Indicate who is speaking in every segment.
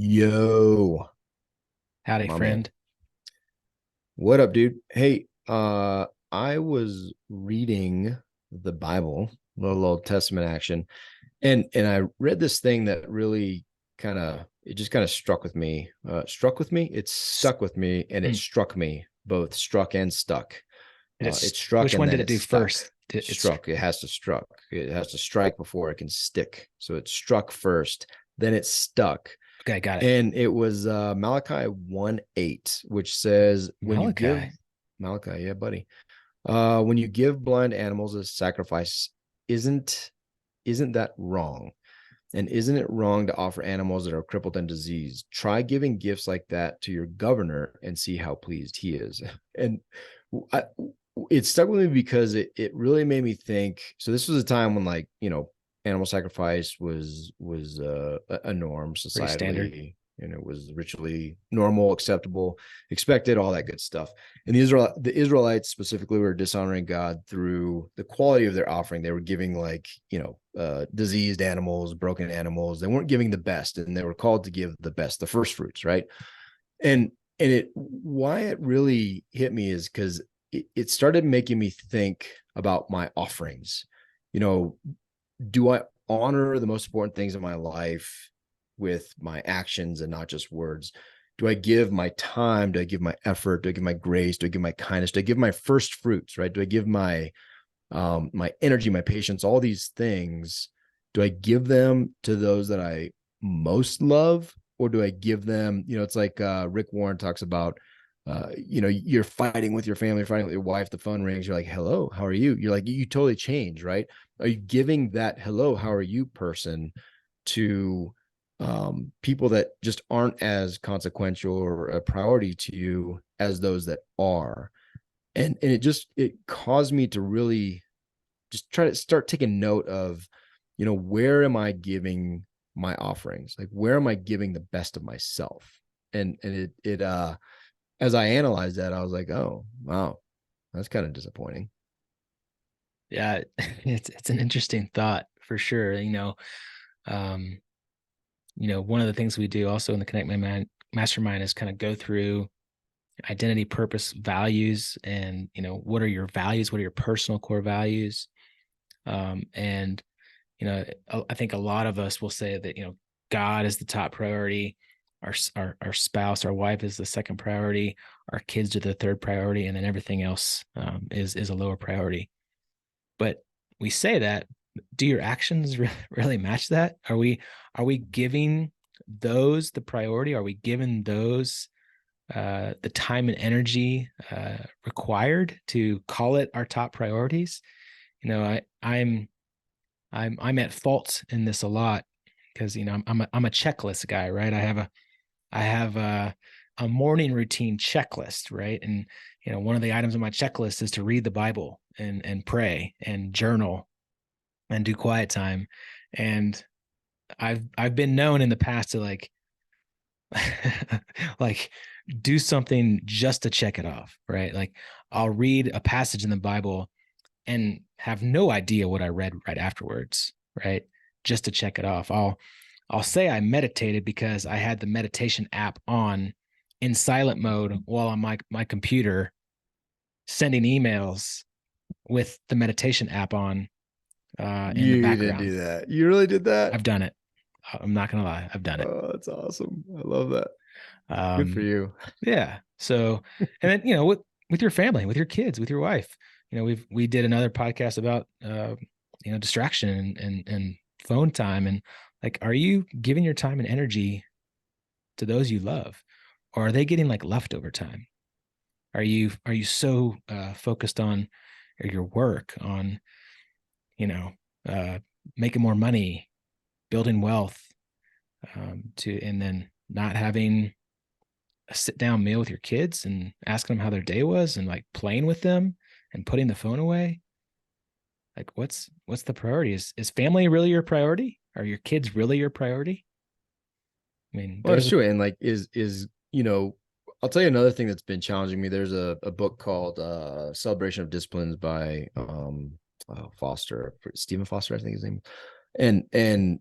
Speaker 1: Yo,
Speaker 2: Howdy,
Speaker 1: my man.
Speaker 2: friend.
Speaker 1: What up, dude? Hey, I was reading the Bible, a little Old Testament action, and I read this thing that really it just kind of struck with me. Struck with me? It
Speaker 2: S-
Speaker 1: stuck with me, and it
Speaker 2: mm,
Speaker 1: struck me, both struck and stuck. It struck
Speaker 2: which
Speaker 1: and
Speaker 2: one did
Speaker 1: then
Speaker 2: it
Speaker 1: it
Speaker 2: do
Speaker 1: stuck.
Speaker 2: first?
Speaker 1: Struck. It has to struck. It has to strike before it can stick. So it struck first, then it stuck.
Speaker 2: Okay, got it.
Speaker 1: And it was Malachi 1:8, which says, when you give
Speaker 2: Malachi.
Speaker 1: Malachi, yeah, buddy. When you give blind animals as sacrifice, isn't isn't that wrong? And isn't it wrong to offer animals that are crippled and diseased? Try giving gifts like that to your governor and see how pleased he is. And I, it stuck with me because it really made me think. So this was a time when, like, animal sacrifice was a norm
Speaker 2: Pretty standard.
Speaker 1: societally, and it was ritually normal, acceptable, expected, all that good stuff. And the Israelites specifically were dishonoring God through the quality of their offering. They were giving, like, diseased animals, broken animals. They weren't giving the best, and they were called to give the best, the first fruits, right? And it why it really hit me is because it started making me think about my offerings. You know, do I honor the most important things in my life with my actions and not just words? Do I give my time? Do I give my effort? Do I give my grace? Do I give my kindness? Do I give my first fruits? Right? Do I give my energy, my patience, all these things? Do I give them to those that I most love, or do I give them? It's like Rick Warren talks about. You're fighting with your family, fighting with your wife. The phone rings. You're like, "Hello, how are you?" You're like, you totally change, right? Are you giving that "Hello, how are you" person to people that just aren't as consequential or a priority to you as those that are? And it caused me to really just try to start taking note of, where am I giving my offerings? Like, where am I giving the best of myself? And as I analyzed that, I was like, oh wow, that's kind of disappointing.
Speaker 2: Yeah, it's an interesting thought for sure. Um, one of the things we do also in the Connect My Mind Mastermind is kind of go through identity, purpose, values, and what are your values? What are your personal core values? And I think a lot of us will say that God is the top priority, our spouse, our wife is the second priority, our kids are the third priority, and then everything else is a lower priority. But we say that, do your actions really match that? Are we giving those the priority? Are we giving those the time and energy required to call it our top priorities? I'm at fault in this a lot because I'm a checklist guy, right? I have a morning routine checklist, right? And one of the items on my checklist is to read the Bible and pray and journal and do quiet time. And I've been known in the past to like do something just to check it off, right? Like I'll read a passage in the Bible and have no idea what I read right afterwards, right? Just to check it off. I'll say I meditated because I had the meditation app on in silent mode while on my computer sending emails with the meditation app on in the
Speaker 1: You didn't
Speaker 2: background.
Speaker 1: do that. You really did that?
Speaker 2: I've done it. I'm not gonna lie, I've done it.
Speaker 1: Oh, that's awesome. I love that. Good for
Speaker 2: Um,
Speaker 1: you.
Speaker 2: yeah. So, and then with your family, with your kids, with your wife, we did another podcast about distraction and phone time, and like, are you giving your time and energy to those you love, or are they getting like leftover time? Are you so focused on your work, on you know uh, making more money, building wealth, to and then not having a sit down meal with your kids and asking them how their day was and like playing with them and putting the phone away? Like, what's the priority? Is family really your priority? Are your kids really your priority? I mean,
Speaker 1: Well,
Speaker 2: there's
Speaker 1: it's
Speaker 2: a
Speaker 1: true. And, like, I'll tell you another thing that's been challenging me. There's a book called Celebration of Disciplines by Foster, Stephen Foster, I think his name. And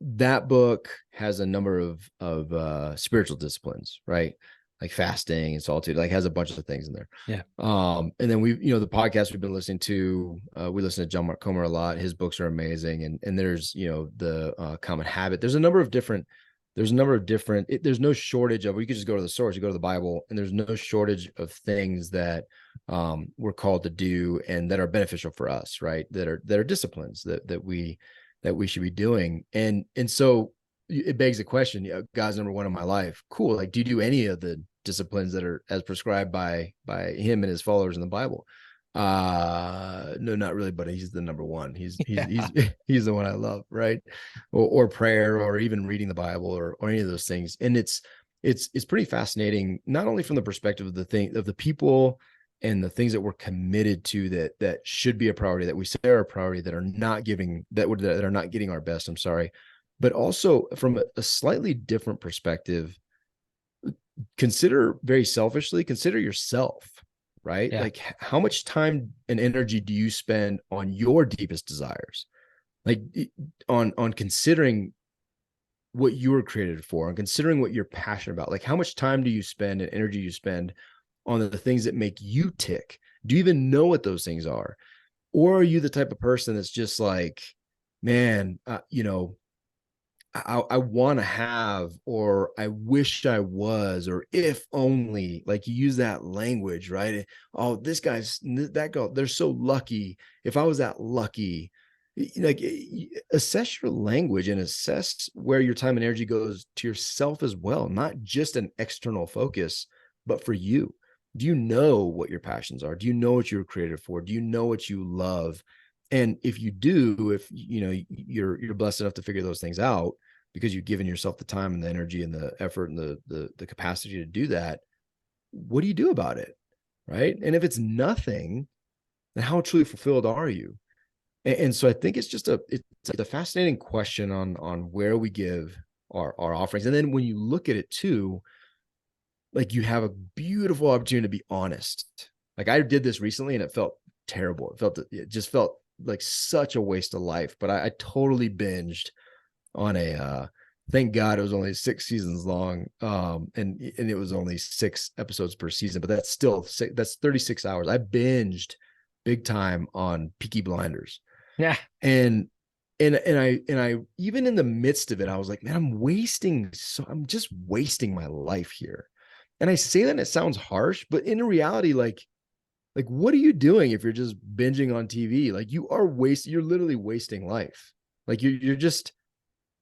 Speaker 1: that book has a number of spiritual disciplines, right? Like fasting and solitude, like has a bunch of things in there.
Speaker 2: Yeah.
Speaker 1: And then the podcast we've been listening to, we listen to John Mark Comer a lot. His books are amazing. And there's, the Common Habit. There's a number of different, there's no shortage of, you could just go to the source, you go to the Bible, and there's no shortage of things that we're called to do and that are beneficial for us, right? That are disciplines that we should be doing. And so it begs the question, God's number one in my life. Cool. Like, do you do any of the disciplines that are as prescribed by him and his followers in the Bible? No, not really, but he's the number one. He's
Speaker 2: Yeah.
Speaker 1: he's the one I love, right? Or prayer, or even reading the Bible, or any of those things. And it's pretty fascinating, not only from the perspective of the people and the things that we're committed to, that should be a priority, that we say are a priority, that are not getting our best. I'm sorry, but also from a slightly different perspective. Very selfishly, consider yourself, right?
Speaker 2: Yeah.
Speaker 1: Like, how much time and energy do you spend on your deepest desires? Like, on considering what you were created for, and considering what you're passionate about. Like, how much time do you spend and energy you spend on the things that make you tick? Do you even know what those things are? Or are you the type of person that's just like, man, I want to have, or I wish I was, or if only, like, you use that language, right? Oh, that girl, they're so lucky. If I was that lucky, like, assess your language and assess where your time and energy goes to yourself as well, not just an external focus, but for you. Do you know what your passions are? Do you know what you were created for? Do you know what you love? And if you do, if you're blessed enough to figure those things out, because you've given yourself the time and the energy and the effort and the capacity to do that, what do you do about it? Right. And if it's nothing, then how truly fulfilled are you? And so I think it's a fascinating question on where we give our offerings. And then when you look at it too, like, you have a beautiful opportunity to be honest. Like, I did this recently and it felt terrible. It just felt like such a waste of life. But I totally binged on thank God it was only 6 seasons long. And it was only 6 episodes per season, but that's 36 hours. I binged big time on Peaky Blinders.
Speaker 2: Yeah.
Speaker 1: And I even in the midst of it, I was like, man, I'm just wasting my life here. And I say that and it sounds harsh, but in reality, like, what are you doing if you're just binging on TV? Like, you're literally wasting life. Like, you're just,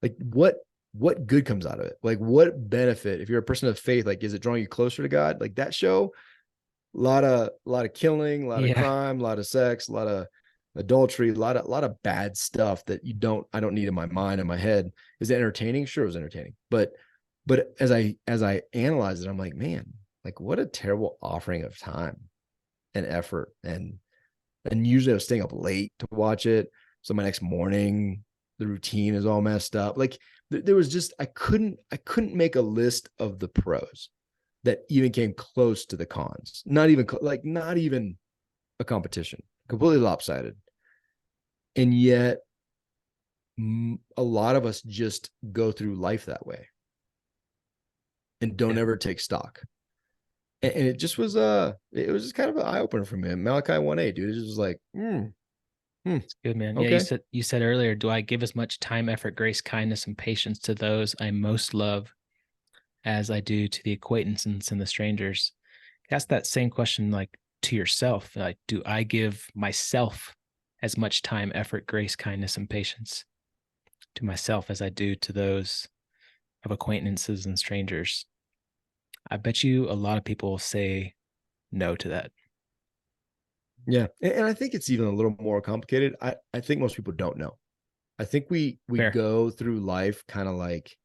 Speaker 1: like, what good comes out of it? Like, what benefit, if you're a person of faith, like, is it drawing you closer to God? Like, that show, a lot of killing, a lot of
Speaker 2: Yeah.
Speaker 1: crime, a lot of sex, a lot of adultery, a lot of bad stuff that I don't need in my mind and my head. Is it entertaining? Sure, it was entertaining. But as I analyze it, I'm like, man, like, what a terrible offering of time and effort. And usually I was staying up late to watch it. So my next morning, the routine is all messed up. Like, there was just, I couldn't make a list of the pros that even came close to the cons. Not even a competition. Completely lopsided. And yet, a lot of us just go through life that way and don't
Speaker 2: Yeah.
Speaker 1: ever take stock. And it was just kind of an eye opener for me. Malachi 1:8, dude. It just was like,
Speaker 2: It's good, man. Yeah,
Speaker 1: okay.
Speaker 2: you said earlier, do I give as much time, effort, grace, kindness, and patience to those I most love as I do to the acquaintances and the strangers? Ask that same question, like, to yourself. Like, do I give myself as much time, effort, grace, kindness, and patience to myself as I do to those of acquaintances and strangers? I bet you a lot of people say no to that.
Speaker 1: Yeah. And I think it's even a little more complicated. I think most people don't know. I think we
Speaker 2: Fair.
Speaker 1: go through life kind of like,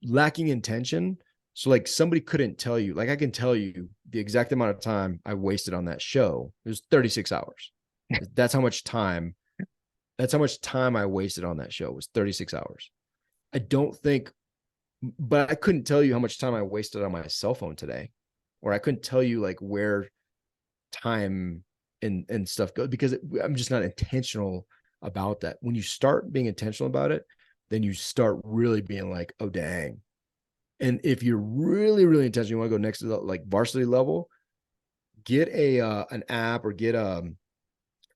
Speaker 1: lacking intention. So, like, somebody couldn't tell you, like, I can tell you the exact amount of time I wasted on that show. It was 36 hours. That's how much time, that's how much time I wasted on that show, was 36 hours. I don't think, but I couldn't tell you how much time I wasted on my cell phone today, or I couldn't tell you, like, where time and stuff goes, because I'm just not intentional about that. When you start being intentional about it, then you start really being like, oh, dang. And if you're really, really intentional, you want to go next to the like varsity level, get an app or get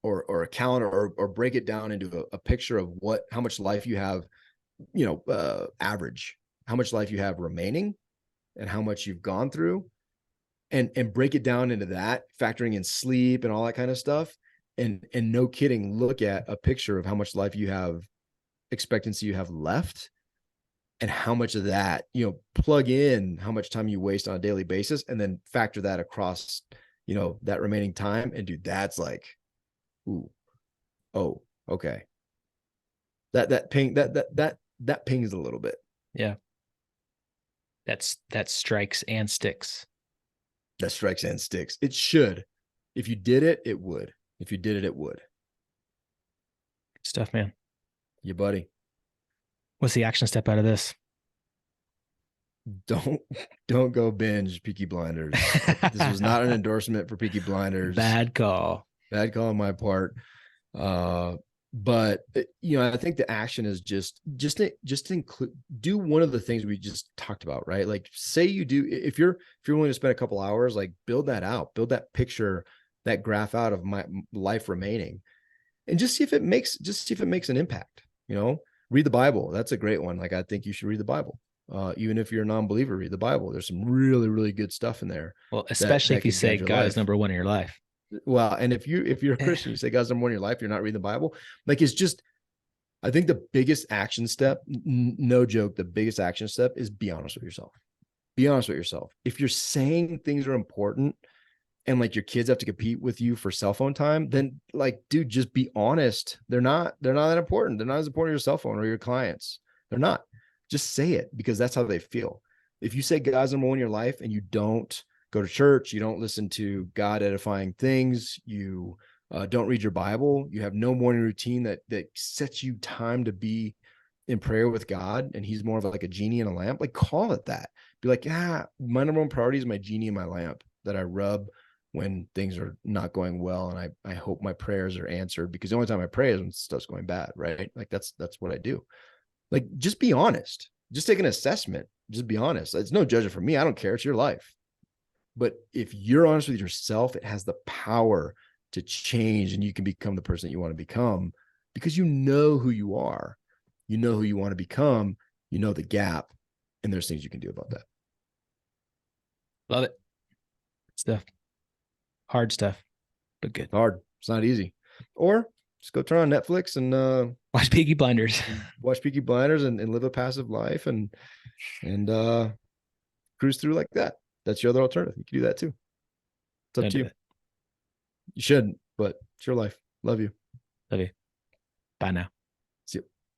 Speaker 1: or a calendar or break it down into a picture of how much life you have, average, how much life you have remaining and how much you've gone through, and break it down into that, factoring in sleep and all that kind of stuff. And no kidding, look at a picture of how much life you have, expectancy you have left, and how much of that, plug in how much time you waste on a daily basis, and then factor that across, that remaining time. And dude, that's like, ooh, oh, okay. That pings a little bit.
Speaker 2: Yeah. That strikes and sticks.
Speaker 1: That strikes and sticks. It should. If you did it, it would. If you did it, it would.
Speaker 2: Good stuff, man.
Speaker 1: Yeah, buddy.
Speaker 2: What's the action step out of this?
Speaker 1: Don't go binge Peaky Blinders. This was not an endorsement for Peaky Blinders.
Speaker 2: Bad call
Speaker 1: on my part. But I think the action is just include, do one of the things we just talked about, right? Like, say you do, if you're willing to spend a couple hours, like, build that out, build that picture, that graph out of my life remaining, and just see if it makes an impact. Read the Bible. That's a great one. Like, I think you should read the Bible. Even if you're a non-believer, read the Bible. There's some really, really good stuff in there.
Speaker 2: Well, especially if you say God is number one in your life.
Speaker 1: Well, and if you're a Christian, you say God's number one in your life, you're not reading the Bible. Like, it's just, I think the biggest action step, no joke, the biggest action step is be honest with yourself. Be honest with yourself. If you're saying things are important and like your kids have to compete with you for cell phone time, then like, dude, just be honest. They're not that important. They're not as important as your cell phone or your clients. They're not. Just say it, because that's how they feel. If you say God's number one in your life and you don't go to church, you don't listen to God edifying things, you don't read your Bible, you have no morning routine that sets you time to be in prayer with God, and he's more of like a genie in a lamp, like, call it that. Be like, my number one priority is my genie in my lamp that I rub when things are not going well, and I hope my prayers are answered, because the only time I pray is when stuff's going bad, right? Like, that's what I do. Like, just be honest. Just take an assessment. Just be honest. It's no judgment for me. I don't care. It's your life. But if you're honest with yourself, it has the power to change, and you can become the person that you want to become, because you know who you are. You know who you want to become. You know the gap, and there's things you can do about that.
Speaker 2: Love it. Stuff. Hard stuff, but good.
Speaker 1: Hard. It's not easy. Or just go turn on Netflix and
Speaker 2: watch Peaky Blinders.
Speaker 1: Watch Peaky Blinders and live a passive life and cruise through like that. That's your other alternative. You can do that too. It's up to you. You shouldn't, but it's your life. Love you.
Speaker 2: Love you. Bye now.